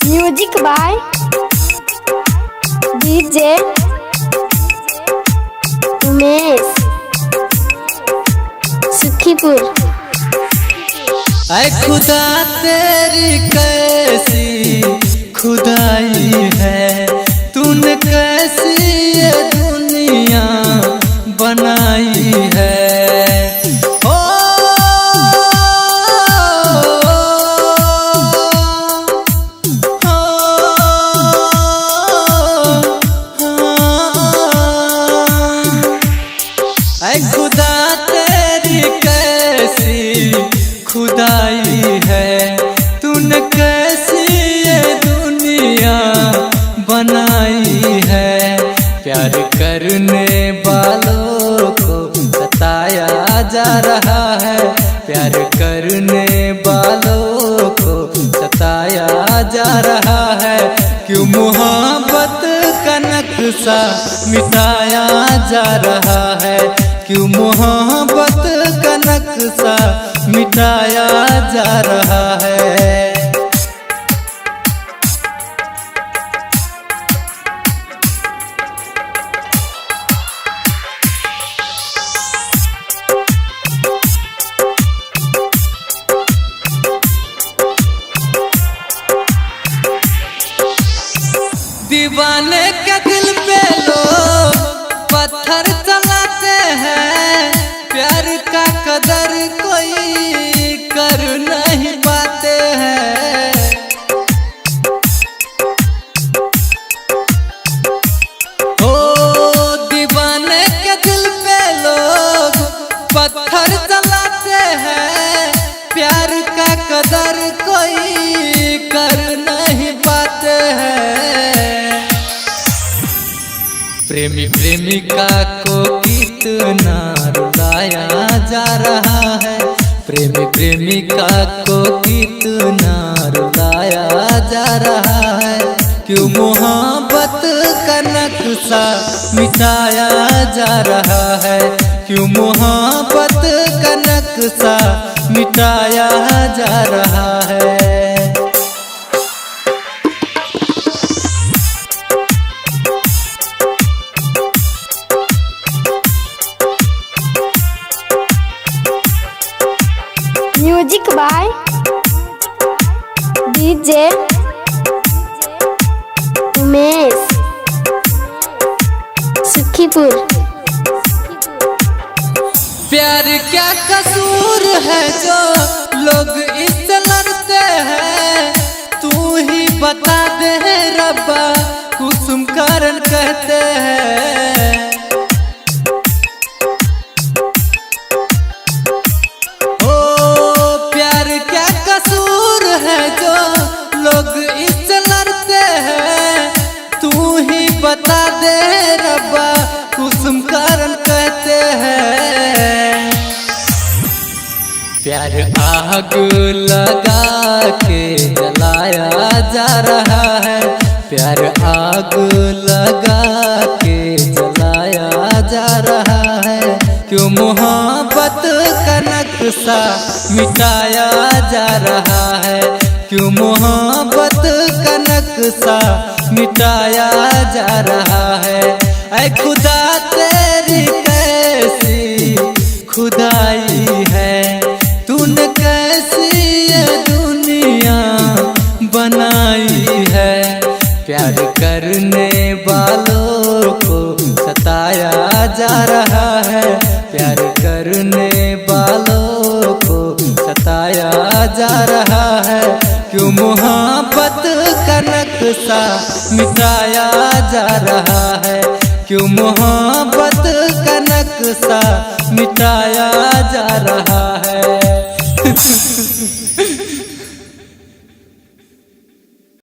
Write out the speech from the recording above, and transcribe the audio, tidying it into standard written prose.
Music by DJ Umesh Sukhipur. ऐ खुदा तेरी कैसी खुदाई है, तूने कैसी ये दुनिया बनाई है। खुदा तेरी कैसी खुदाई है, तूने कैसी ये दुनिया बनाई है। प्यार करने वालों को सताया जा रहा है, प्यार करने वालों को सताया जा रहा है। क्यों मोहब्बत का नक्शा मिटाया जा रहा है, क्यों मोहब्बत का नक्शा मिटाया जा रहा है। दीवाने के दिल पे लोग पत्थर चलाते हैं, प्यार का कदर कोई कर नहीं पाते हैं। ओ दीवाने के दिल पे लोग पत्थर चलाते हैं, प्यार का कदर कोई कर नहीं पाते हैं। प्रेमी प्रेमिका को कितना रुलाया जा रहा है, प्रेमी प्रेमिका को कितना रुलाया जा रहा है। क्यों मोहब्बत का नक्शा मिटाया जा रहा है, क्यों मोहब्बत का नक्शा मिटाया जा रहा है। Music by DJ Umesh Sukhipur. प्यार क्या कसूर है जो लोग इससे लड़ते हैं, तू ही बता दे रब्बा कुसुम कारण कहते हैं। लोग इससे लड़ते हैं, तू ही बता दे रब्बा कुसुम कारण कहते हैं। प्यार आग लगा के जलाया जा रहा है, प्यार आग लगा के जलाया जा रहा है। क्यों मोहब्बत का नक्शा मिटाया जा रहा है, क्यों मोहब्बत का नक्शा मिटाया जा रहा है। ऐ खुदा तेरी कैसी खुदाई है, तूने कैसी ये दुनिया बनाई है। प्यार करने वालों को सताया जा रहा है, प्यार करने वालों को सताया जा रहा है। क्यों मोहब्बत का नक्शा मिटाया जा रहा है, क्यों मोहब्बत का नक्शा मिटाया जा रहा है।